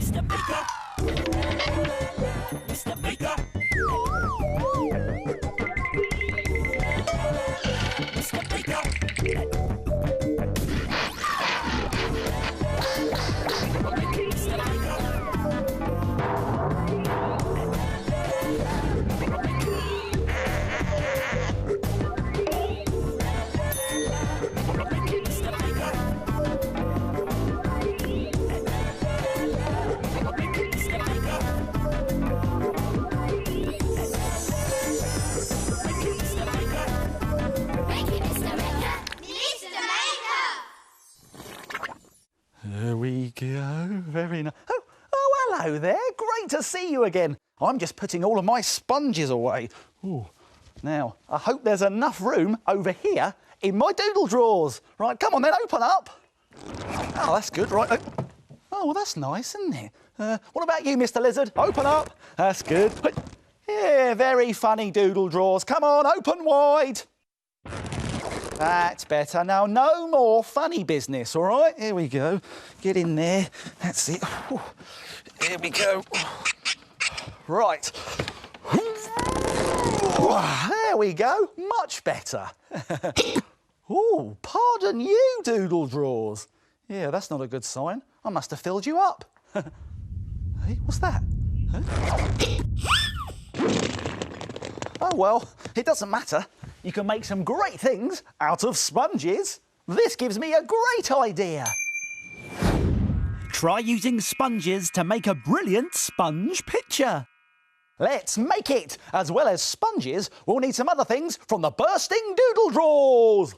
Mr. Baker. Mr. Baker. Mr. Baker. There we go, very nice. Oh, hello there, great to see you again. I'm just putting all of my sponges away. Ooh. Now, I hope there's enough room over here in my doodle drawers. Right, come on then, open up. Oh, that's good, right. Oh, well, that's nice, isn't it? What about you, Mr. Lizard? Open up. That's good. Yeah, very funny doodle drawers. Come on, open wide. That's better. Now, no more funny business, all right? Here we go. Get in there. That's it. Here we go. Right. There we go. Much better. Oh, pardon you, doodle drawers. Yeah, that's not a good sign. I must have filled you up. Hey, what's that? Huh? Oh, well, it doesn't matter. You can make some great things out of sponges. This gives me a great idea. Try using sponges to make a brilliant sponge picture. Let's make it! As well as sponges, we'll need some other things from the bursting doodle drawers.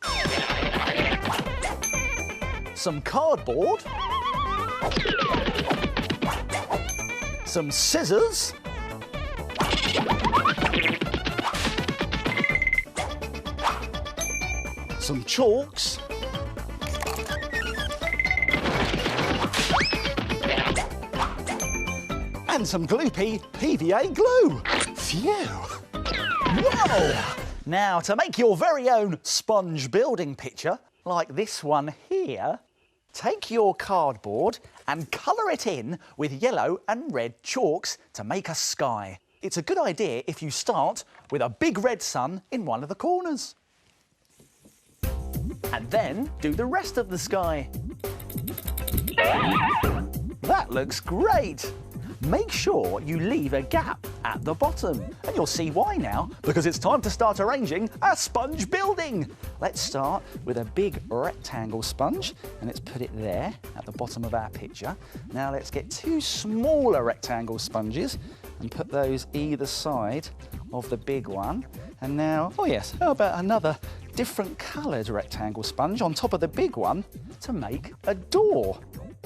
Some cardboard. Some scissors. Some chalks. And some gloopy PVA glue. Phew! Whoa! Now, to make your very own sponge building picture, like this one here, take your cardboard and colour it in with yellow and red chalks to make a sky. It's a good idea if you start with a big red sun in one of the corners. And then do the rest of the sky. That looks great! Make sure you leave a gap at the bottom. And you'll see why now, because it's time to start arranging a sponge building. Let's start with a big rectangle sponge, and let's put it there at the bottom of our picture. Now let's get two smaller rectangle sponges and put those either side of the big one. And now, oh yes, how about another different coloured rectangle sponge on top of the big one to make a door.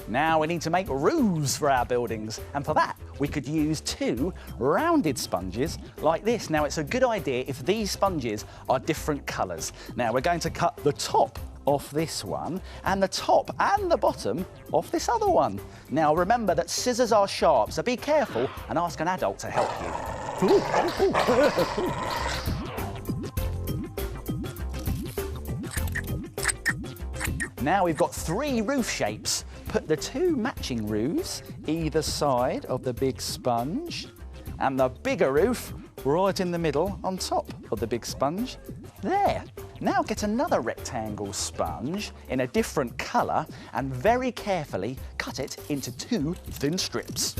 Now we need to make roofs for our buildings, and for that we could use two rounded sponges like this. Now it's a good idea if these sponges are different colours. Now we're going to cut the top off this one and the top and the bottom off this other one. Now remember that scissors are sharp, so be careful and ask an adult to help you. Now we've got three roof shapes. Put the two matching roofs either side of the big sponge and the bigger roof right in the middle on top of the big sponge. There. Now get another rectangle sponge in a different colour and very carefully cut it into two thin strips.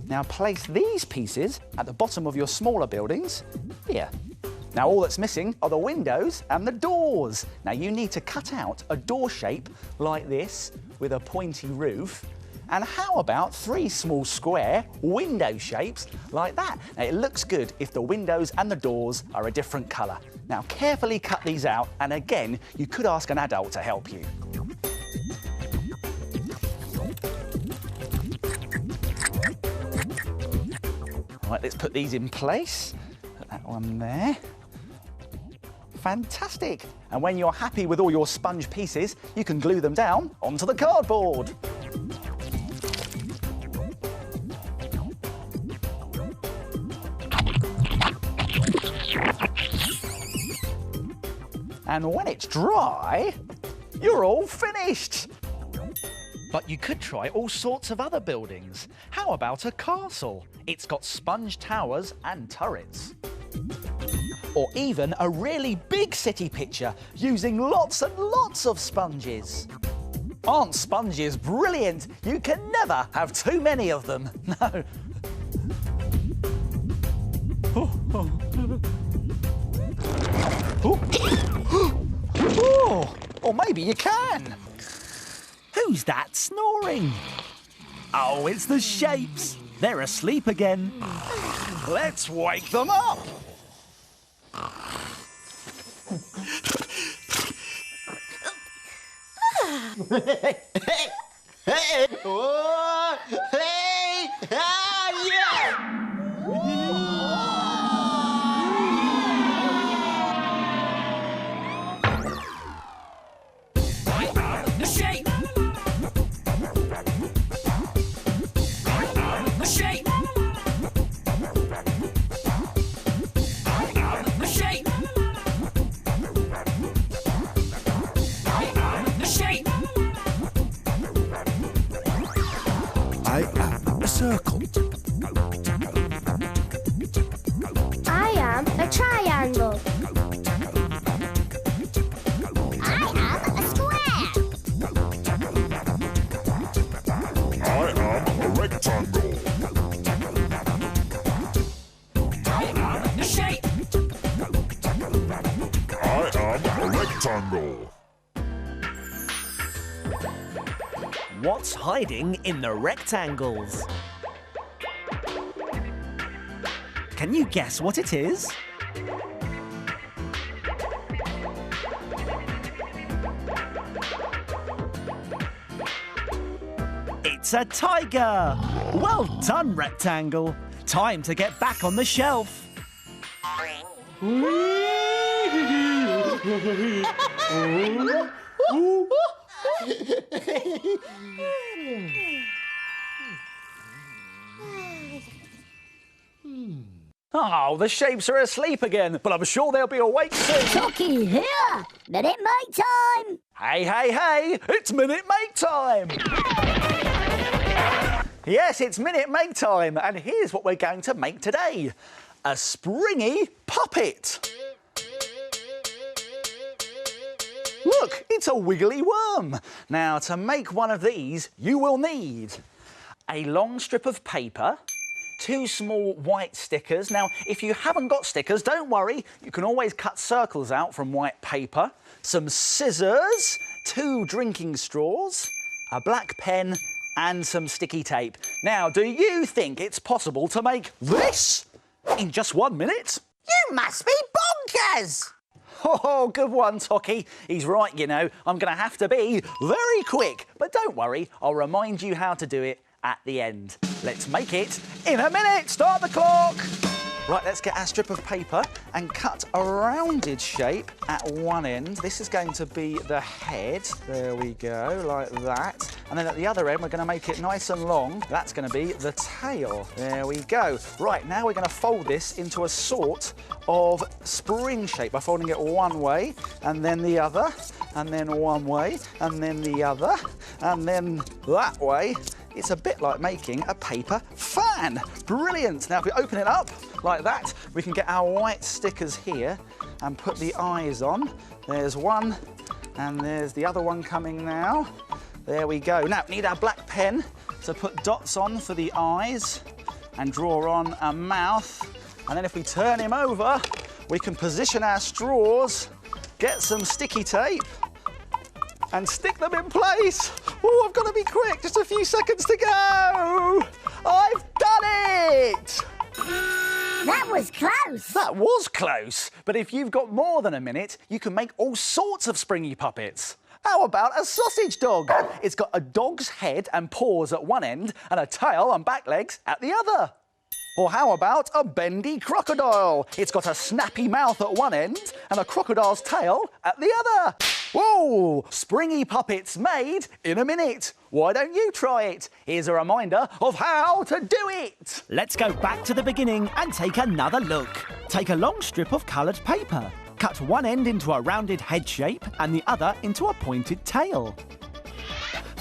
Now place these pieces at the bottom of your smaller buildings here. Now all that's missing are the windows and the doors. Now you need to cut out a door shape like this with a pointy roof. And how about three small square window shapes like that? Now it looks good if the windows and the doors are a different colour. Now carefully cut these out, and again you could ask an adult to help you. Right, let's put these in place. Put that one there. Fantastic! And when you're happy with all your sponge pieces, you can glue them down onto the cardboard. And when it's dry, you're all finished. But you could try all sorts of other buildings. How about a castle? It's got sponge towers and turrets. Or even a really big city picture using lots and lots of sponges. Aren't sponges brilliant? You can never have too many of them. No. Oh, or maybe you can. Who's that snoring? Oh, it's the shapes. They're asleep again. Let's wake them up. I am a circle. I am a triangle. I am a square. I am a rectangle. I am a shape. I am a rectangle. What's hiding in the rectangles? Can you guess what it is? It's a tiger! Well done, rectangle. Time to get back on the shelf. Oh, the shapes are asleep again, but I'm sure they'll be awake soon. Talkie here. Minute Maid time. Hey, hey, hey, it's Minute Maid time. Yes, it's Minute Maid time, and here's what we're going to make today. A springy puppet. Look, it's a wiggly worm. Now, to make one of these, you will need a long strip of paper, 2 small white stickers. Now, if you haven't got stickers, don't worry. You can always cut circles out from white paper, some scissors, 2 drinking straws, a black pen, and some sticky tape. Now, do you think it's possible to make this in just 1 minute? You must be bonkers! Oh, good one, Tocky. He's right, you know. I'm going to have to be very quick. But don't worry, I'll remind you how to do it at the end. Let's make it in a minute. Start the clock. Right, let's get our strip of paper and cut a rounded shape at one end. This is going to be the head. There we go, like that. And then at the other end, we're going to make it nice and long. That's going to be the tail. There we go. Right, now we're going to fold this into a sort of spring shape by folding it one way and then the other, and then one way and then the other, and then that way. It's a bit like making a paper fan. Brilliant. Now, if we open it up like that, we can get our white stickers here and put the eyes on. There's one, and there's the other one coming now. There we go. Now, we need our black pen to put dots on for the eyes and draw on a mouth. And then if we turn him over, we can position our straws, get some sticky tape, and stick them in place. Oh, I've got to be quick. Just a few seconds to go. I've done it. That was close. That was close. But if you've got more than a minute, you can make all sorts of springy puppets. How about a sausage dog? It's got a dog's head and paws at one end and a tail and back legs at the other. Or how about a bendy crocodile? It's got a snappy mouth at one end and a crocodile's tail at the other. Whoa! Springy puppets made in a minute. Why don't you try it? Here's a reminder of how to do it. Let's go back to the beginning and take another look. Take a long strip of coloured paper. Cut one end into a rounded head shape and the other into a pointed tail.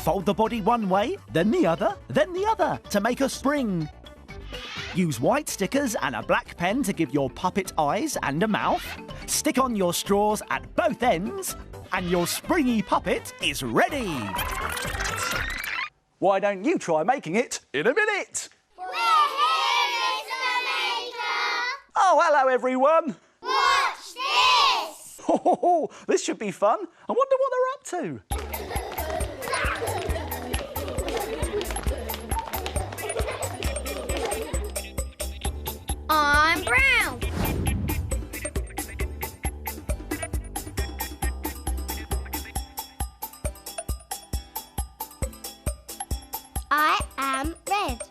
Fold the body one way, then the other to make a spring. Use white stickers and a black pen to give your puppet eyes and a mouth. Stick on your straws at both ends, and your springy puppet is ready. Why don't you try making it in a minute? We're here, Mr. Maker! Oh, hello, everyone. Watch this! Oh, this should be fun. I wonder what they're up to. I'm brown. I am red.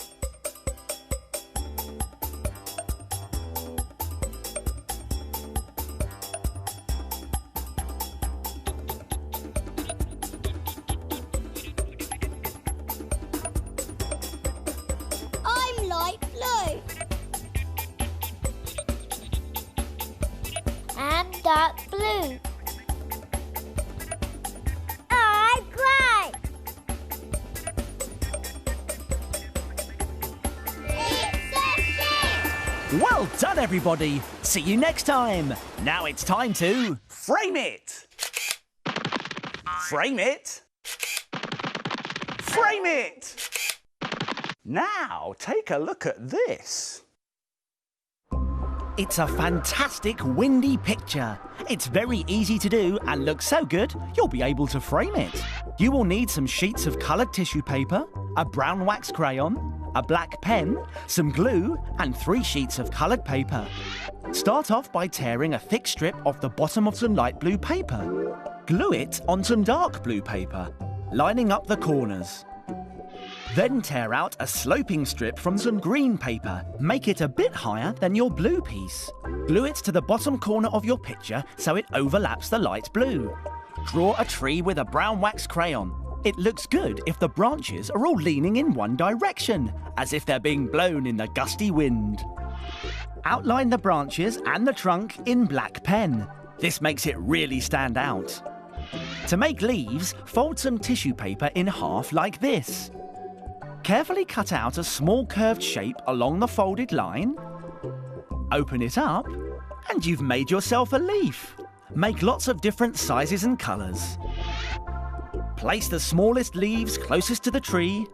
I'm light blue. And dark blue. I'm grey. It's a ship. Well done, everybody. See you next time. Now it's time to... Frame it. Frame it. Frame it. Now, take a look at this. It's a fantastic windy picture. It's very easy to do and looks so good you'll be able to frame it. You will need some sheets of coloured tissue paper, a brown wax crayon, a black pen, some glue and 3 sheets of coloured paper. Start off by tearing a thick strip off the bottom of some light blue paper. Glue it on some dark blue paper, lining up the corners. Then tear out a sloping strip from some green paper. Make it a bit higher than your blue piece. Glue it to the bottom corner of your picture so it overlaps the light blue. Draw a tree with a brown wax crayon. It looks good if the branches are all leaning in one direction, as if they're being blown in the gusty wind. Outline the branches and the trunk in black pen. This makes it really stand out. To make leaves, fold some tissue paper in half like this. Carefully cut out a small curved shape along the folded line. Open it up, and you've made yourself a leaf. Make lots of different sizes and colours. Place the smallest leaves closest to the tree,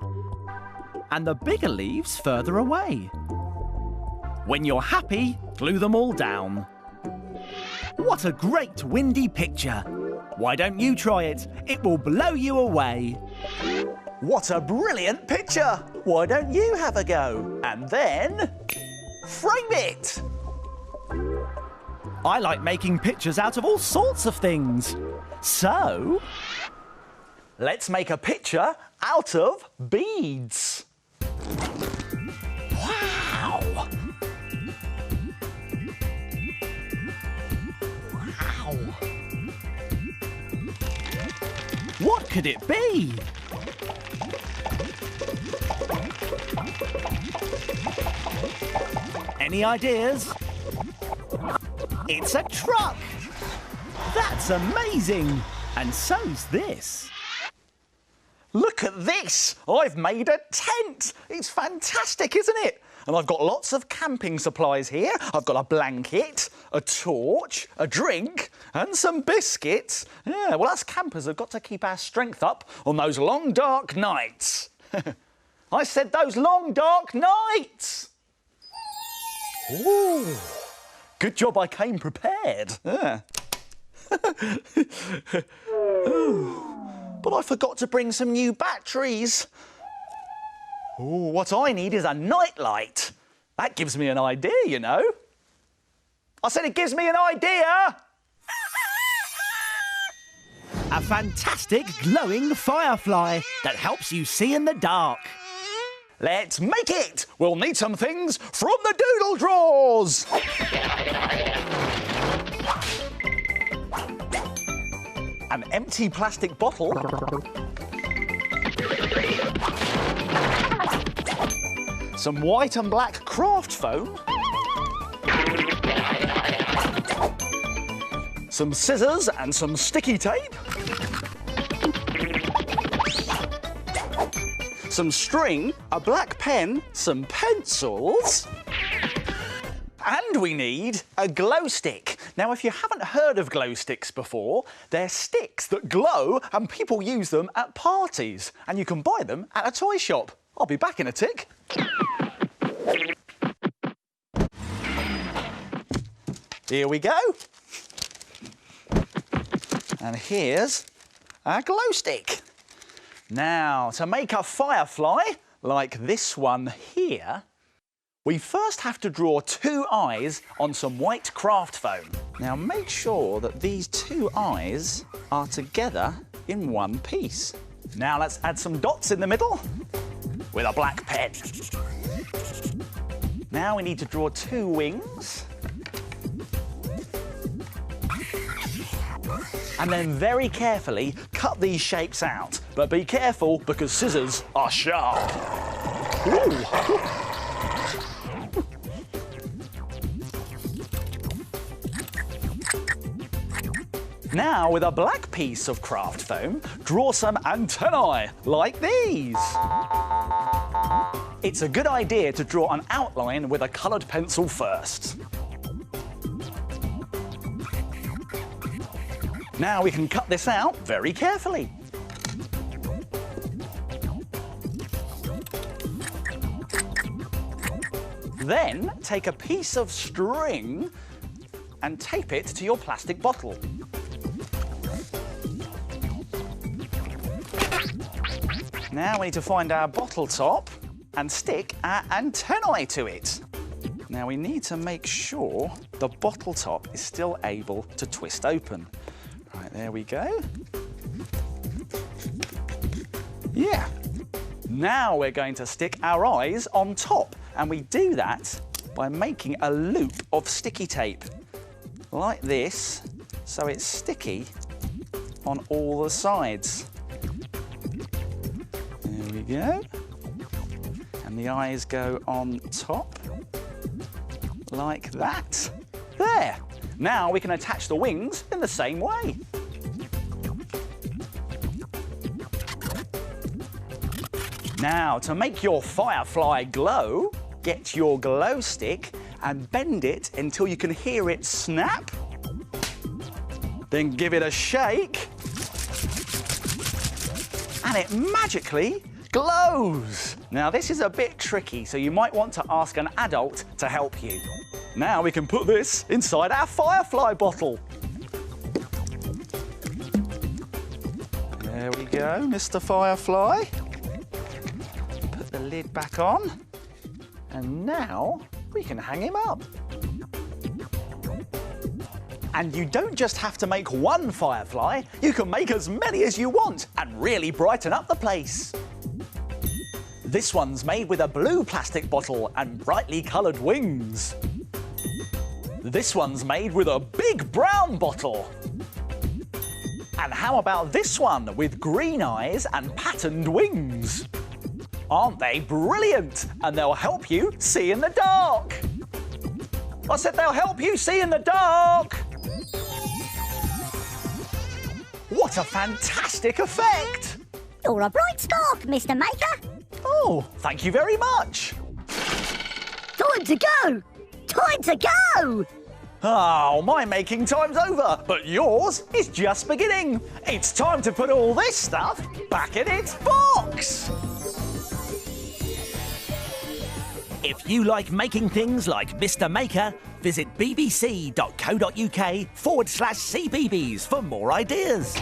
and the bigger leaves further away. When you're happy, glue them all down. What a great windy picture! Why don't you try it? It will blow you away. What a brilliant picture! Why don't you have a go? And then... frame it! I like making pictures out of all sorts of things. So... let's make a picture out of beads. Wow! Wow! what could it be? Any ideas? It's a truck! That's amazing! And so's this. Look at this! I've made a tent! It's fantastic, isn't it? And I've got lots of camping supplies here. I've got a blanket, a torch, a drink, and some biscuits. Yeah, well, us campers have got to keep our strength up on those long, dark nights. I said those long, dark nights! Ooh, good job I came prepared. Yeah. But I forgot to bring some new batteries. Ooh, what I need is a nightlight. That gives me an idea, you know. I said it gives me an idea. A fantastic glowing firefly that helps you see in the dark. Let's make it. We'll need some things from the doodle drawers. An empty plastic bottle. Some white and black craft foam. Some scissors and some sticky tape. some string, a black pen, some pencils, and we need a glow stick. Now, if you haven't heard of glow sticks before, they're sticks that glow and people use them at parties. And you can buy them at a toy shop. I'll be back in a tick. Here we go. And here's our glow stick. Now, to make a firefly, like this one here, we first have to draw 2 eyes on some white craft foam. Now, make sure that these 2 eyes are together in one piece. Now, let's add some dots in the middle with a black pen. Now we need to draw 2 wings. And then very carefully cut these shapes out. But be careful because scissors are sharp. Ooh. Now, with a black piece of craft foam, draw some antennae like these. It's a good idea to draw an outline with a coloured pencil first. Now we can cut this out very carefully. Then take a piece of string and tape it to your plastic bottle. Now we need to find our bottle top and stick our antennae to it. Now we need to make sure the bottle top is still able to twist open. Right, there we go. Yeah. Now we're going to stick our eyes on top, and we do that by making a loop of sticky tape like this, so it's sticky on all the sides. There we go. And the eyes go on top like that. There. Now we can attach the wings in the same way. Now, to make your firefly glow, get your glow stick and bend it until you can hear it snap. Then give it a shake. And it magically glows. Now, this is a bit tricky, so you might want to ask an adult to help you. Now we can put this inside our firefly bottle. There we go, Mr. Firefly. Put the lid back on. And now we can hang him up. And you don't just have to make one firefly, you can make as many as you want and really brighten up the place. This one's made with a blue plastic bottle and brightly coloured wings. This one's made with a big brown bottle. And how about this one with green eyes and patterned wings? Aren't they brilliant? And they'll help you see in the dark. I said they'll help you see in the dark. What a fantastic effect! You're a bright spark, Mr. Maker. Oh, thank you very much. Time to go! Time to go! Oh, my making time's over, but yours is just beginning. It's time to put all this stuff back in its box. If you like making things like Mr. Maker, visit bbc.co.uk/CBeebies for more ideas.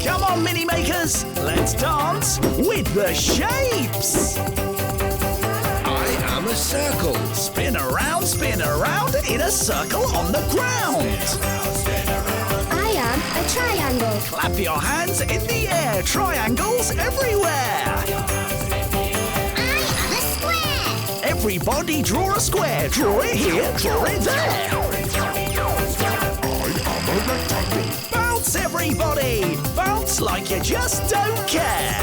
Come on, Mini Makers, let's dance with the shapes. I am a circle. Spin around in a circle on the ground. I am a triangle. Clap your hands in the air, triangles everywhere. I am a square. Everybody draw a square, draw it here, draw it there. I am a rectangle. Bounce everybody, bounce like you just don't care.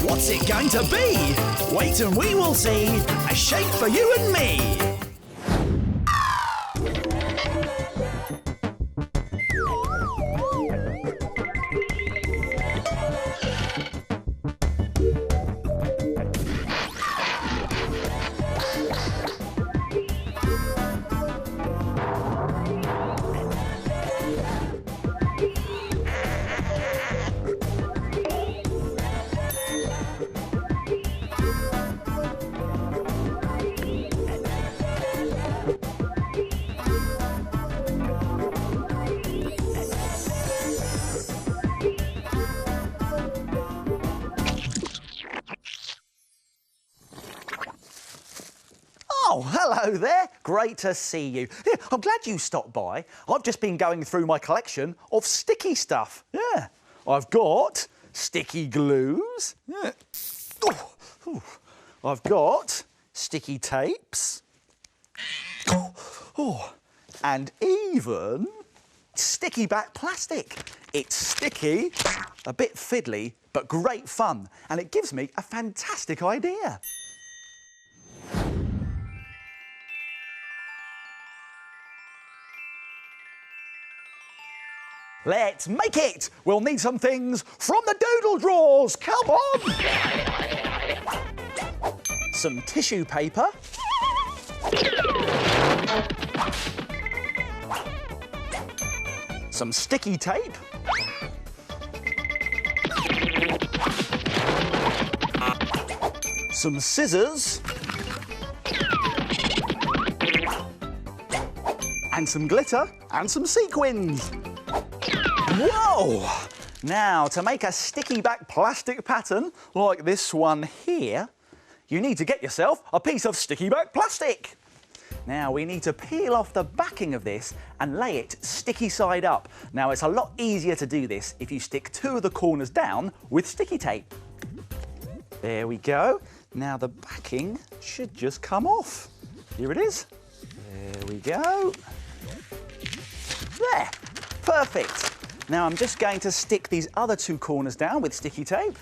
What's it going to be? Wait and we will see, a shape for you and me. Hello there, great to see you. Yeah, I'm glad you stopped by. I've just been going through my collection of sticky stuff. Yeah, I've got sticky glues. Yeah. I've got sticky tapes. And even sticky back plastic. It's sticky, a bit fiddly, but great fun. And it gives me a fantastic idea. Let's make it! We'll need some things from the doodle drawers. Come on! Some tissue paper. Some sticky tape. Some scissors. And some glitter and some sequins. Whoa! Now, to make a sticky back plastic pattern like this one here, you need to get yourself a piece of sticky back plastic. Now, we need to peel off the backing of this and lay it sticky side up. Now, it's a lot easier to do this if you stick 2 of the corners down with sticky tape. There we go. Now, the backing should just come off. Here it is. There we go. There. Perfect. Now I'm just going to stick these other 2 corners down with sticky tape.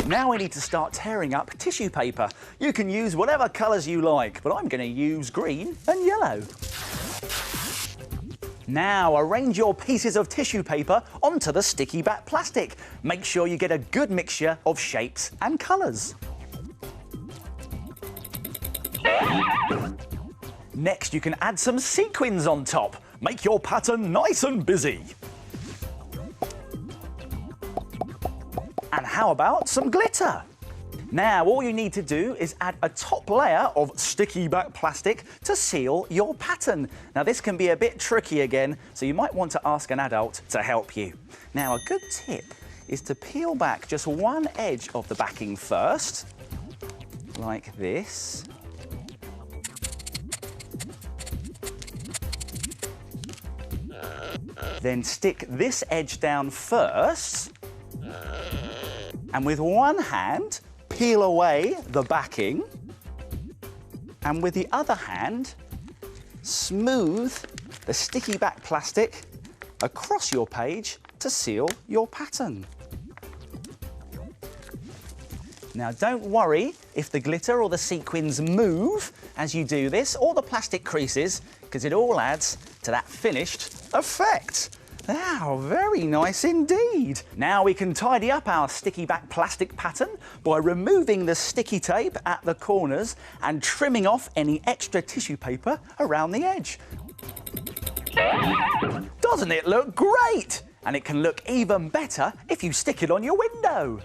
Now we need to start tearing up tissue paper. You can use whatever colours you like, but I'm going to use green and yellow. Now arrange your pieces of tissue paper onto the sticky back plastic. Make sure you get a good mixture of shapes and colours. Next, you can add some sequins on top. Make your pattern nice and busy. And how about some glitter? Now, all you need to do is add a top layer of sticky back plastic to seal your pattern. Now, this can be a bit tricky again, so you might want to ask an adult to help you. Now, a good tip is to peel back just one edge of the backing first, like this. Then stick this edge down first, and with one hand, peel away the backing, and with the other hand, smooth the sticky back plastic across your page to seal your pattern. Now, don't worry if the glitter or the sequins move as you do this, or the plastic creases, because it all adds to that finished effect. Wow, very nice indeed. Now we can tidy up our sticky back plastic pattern by removing the sticky tape at the corners and trimming off any extra tissue paper around the edge. Doesn't it look great? And it can look even better if you stick it on your window.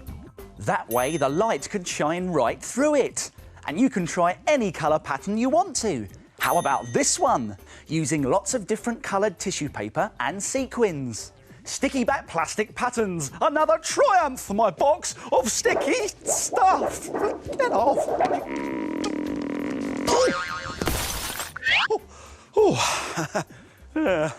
That way the light can shine right through it. And you can try any colour pattern you want to. How about this one? Using lots of different coloured tissue paper and sequins. Sticky back plastic patterns. Another triumph for my box of sticky stuff. Get off. Yeah.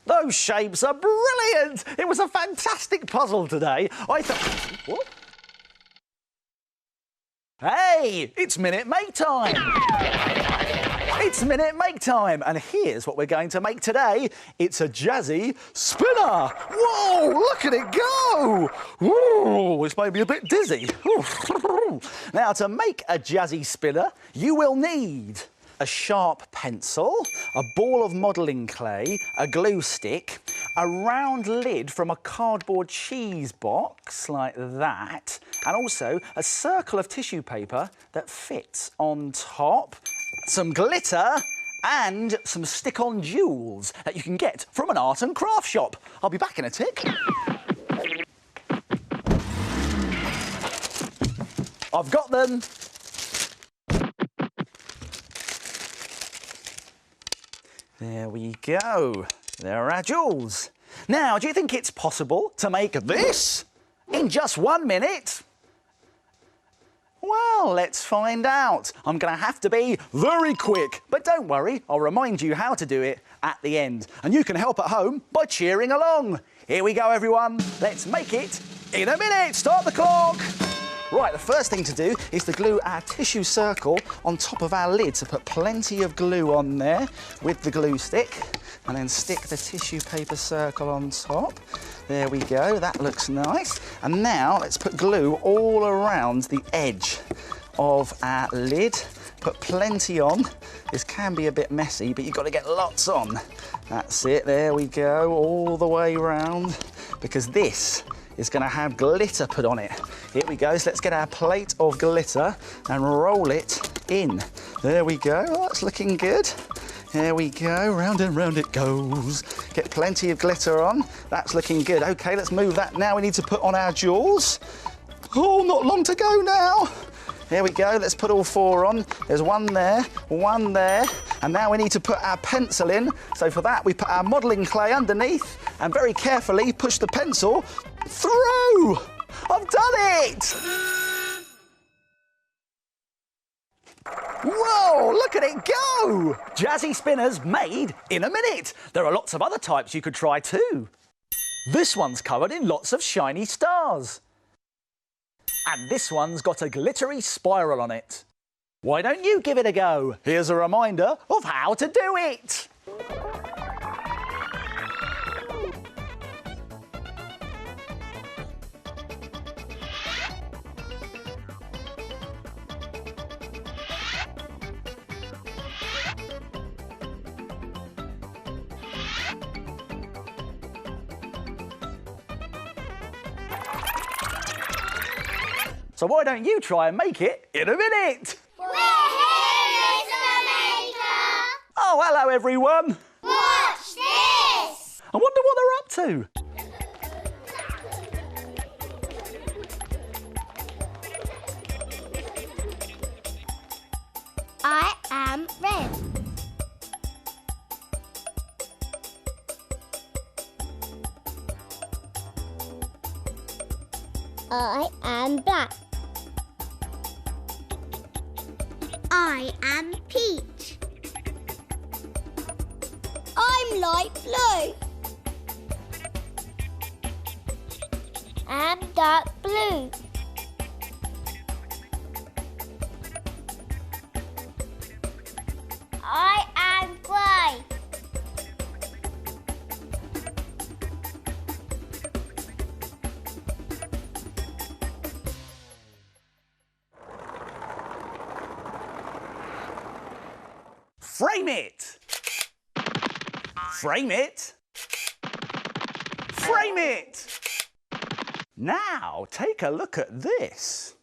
Those shapes are brilliant! It was a fantastic puzzle today. I thought... What? Hey, it's Minute Make Time! It's Minute Make Time, and here's what we're going to make today. It's a Jazzy Spinner! Whoa, look at it go! Whoa, it's made me a bit dizzy. Now, to make a Jazzy Spinner, you will need a sharp pencil, a ball of modelling clay, a glue stick, a round lid from a cardboard cheese box like that, and also a circle of tissue paper that fits on top, some glitter and some stick-on jewels that you can get from an art and craft shop. I'll be back in a tick. I've got them. There we go. There are our jewels. Now, do you think it's possible to make this in just 1 minute? Well, let's find out. I'm going to have to be very quick. But don't worry, I'll remind you how to do it at the end. And you can help at home by cheering along. Here we go, everyone. Let's make it in a minute. Start the clock. Right, the first thing to do is to glue our tissue circle on top of our lid. So put plenty of glue on there with the glue stick and then stick the tissue paper circle on top. There we go, that looks nice. And now let's put glue all around the edge of our lid. Put plenty on. This can be a bit messy, but you've got to get lots on. That's it, there we go, all the way round, because this is going to have glitter put on it. Here we go, so let's get our plate of glitter and roll it in. There we go, oh, that's looking good. There we go, round and round it goes. Get plenty of glitter on, that's looking good. Okay, let's move that now. We need to put on our jewels. Oh, not long to go now. Here we go, let's put all 4 on. There's one there, and now we need to put our pencil in. So for that, we put our modelling clay underneath and very carefully push the pencil through. I've done it! Whoa, look at it go! Jazzy Spinners made in a minute. There are lots of other types you could try too. This one's covered in lots of shiny stars. And this one's got a glittery spiral on it. Why don't you give it a go? Here's a reminder of how to do it. So why don't you try and make it in a minute? We're here, Mr. Maker! Oh, hello everyone! Watch this! I wonder what they're up to. I am red. I am black. I am peach. I'm light blue. I'm dark blue. I am grey. Frame it! Frame it! Frame it! Now, take a look at this.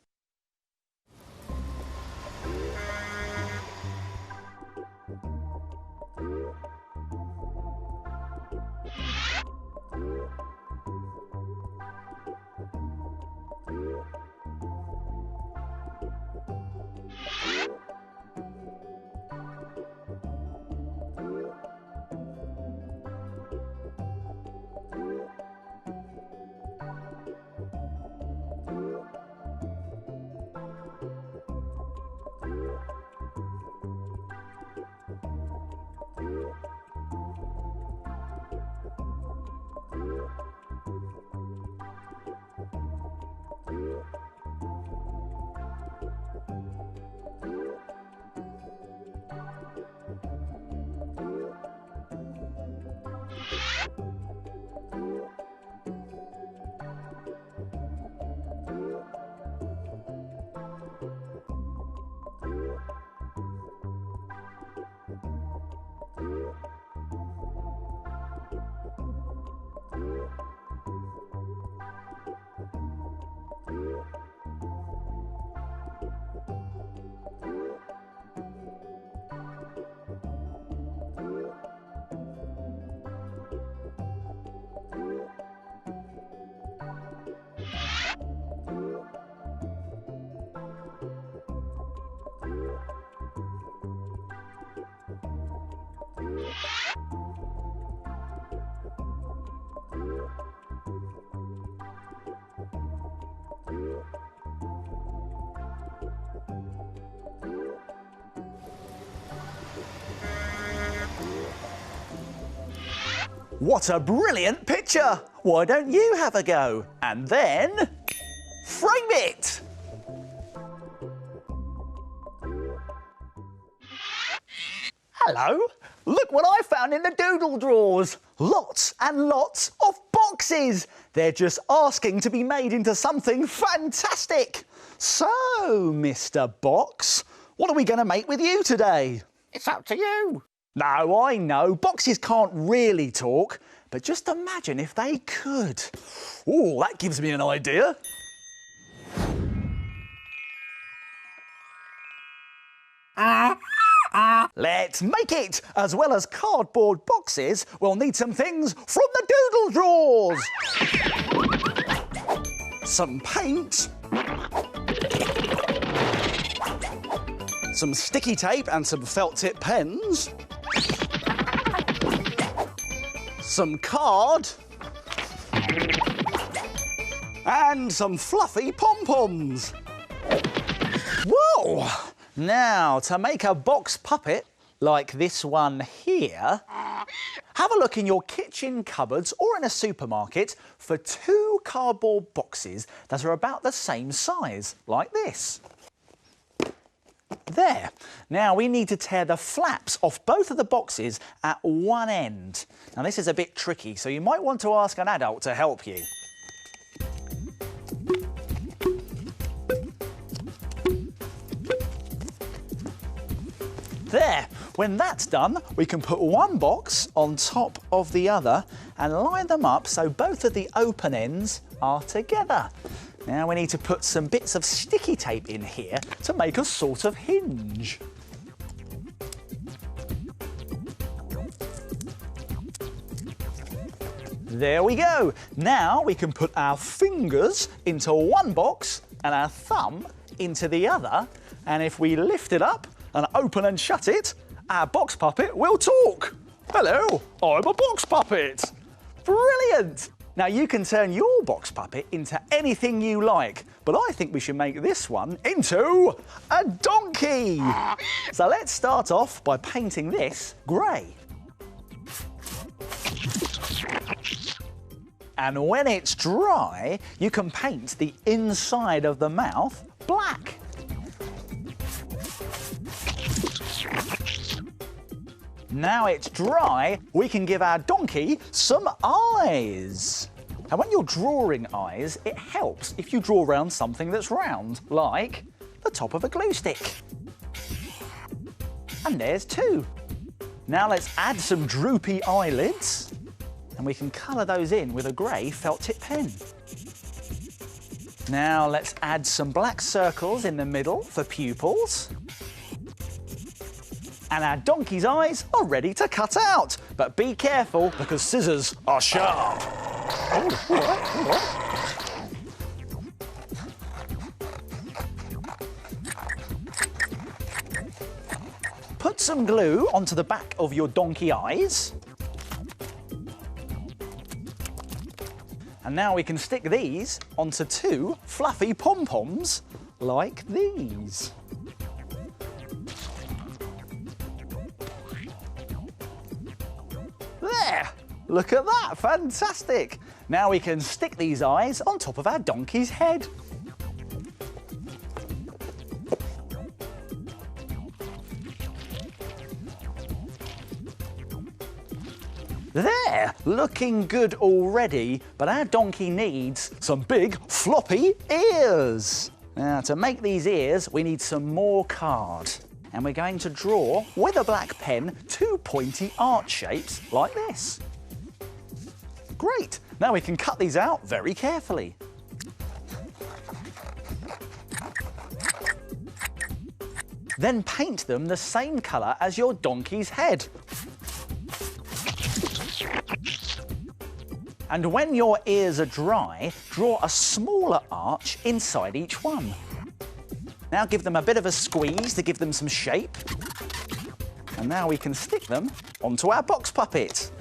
What a brilliant picture! Why don't you have a go? And then frame it! Hello! Look what I found in the doodle drawers! Lots and lots of boxes! They're just asking to be made into something fantastic! So, Mr. Box, what are we going to make with you today? It's up to you. No, I know, boxes can't really talk, but just imagine if they could. Oh, that gives me an idea. Let's make it! As well as cardboard boxes, we'll need some things from the doodle drawers. Some paint. Some sticky tape and some felt tip pens. Some card. And some fluffy pom-poms. Whoa! Now, to make a box puppet like this one here, have a look in your kitchen cupboards or in a supermarket for 2 cardboard boxes that are about the same size, like this. There. Now we need to tear the flaps off both of the boxes at one end. Now this is a bit tricky, so you might want to ask an adult to help you. There. When that's done, we can put one box on top of the other and line them up so both of the open ends are together. Now we need to put some bits of sticky tape in here to make a sort of hinge. There we go. Now we can put our fingers into one box and our thumb into the other. And if we lift it up and open and shut it, our box puppet will talk. Hello, I'm a box puppet. Brilliant. Now you can turn your box puppet into anything you like, but I think we should make this one into a donkey. So let's start off by painting this grey. And when it's dry, you can paint the inside of the mouth black. Now it's dry, we can give our donkey some eyes. And when you're drawing eyes, it helps if you draw around something that's round, like the top of a glue stick. And there's 2. Now let's add some droopy eyelids, and we can colour those in with a grey felt tip pen. Now let's add some black circles in the middle for pupils. And our donkey's eyes are ready to cut out. But be careful, because scissors are sharp. Oh, all right, all right. Put some glue onto the back of your donkey eyes. And now we can stick these onto 2 fluffy pom-poms like these. There! Look at that, fantastic! Now we can stick these eyes on top of our donkey's head. There! Looking good already, but our donkey needs some big floppy ears. Now to make these ears, we need some more card. And we're going to draw, with a black pen, 2 pointy arch shapes like this. Great! Now we can cut these out very carefully. Then paint them the same colour as your donkey's head. And when your ears are dry, draw a smaller arch inside each one. Now give them a bit of a squeeze to give them some shape. And now we can stick them onto our box puppet.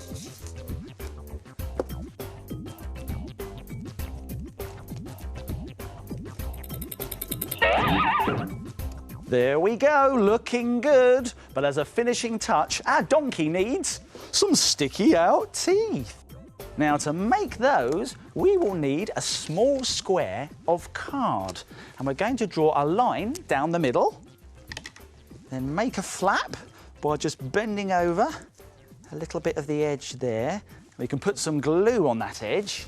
There we go, looking good. But as a finishing touch, our donkey needs some sticky out teeth. Now to make those, we will need a small square of card. And we're going to draw a line down the middle, then make a flap by just bending over a little bit of the edge there. We can put some glue on that edge,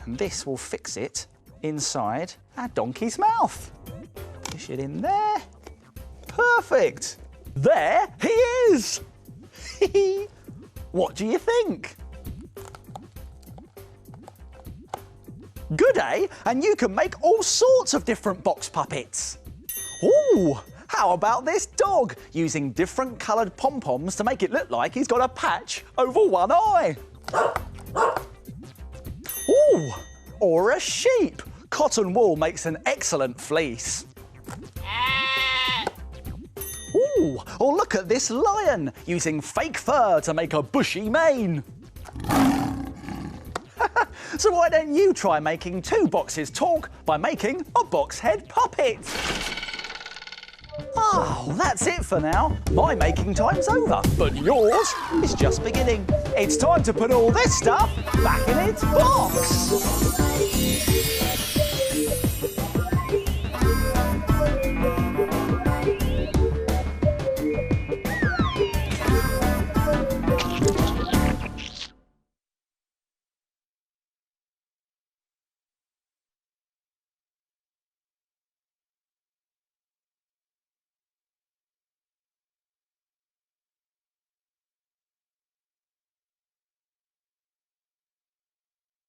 and this will fix it inside our donkey's mouth. Push it in there. Perfect. There he is. What do you think? Good, eh? And you can make all sorts of different box puppets. Ooh, how about this dog using different coloured pom-poms to make it look like he's got a patch over one eye? Ooh, or a sheep. Cotton wool makes an excellent fleece. Ooh, or look at this lion using fake fur to make a bushy mane. So why don't you try making two boxes talk by making a box head puppet? Oh, that's it for now. My making time's over, but yours is just beginning. It's time to put all this stuff back in its box.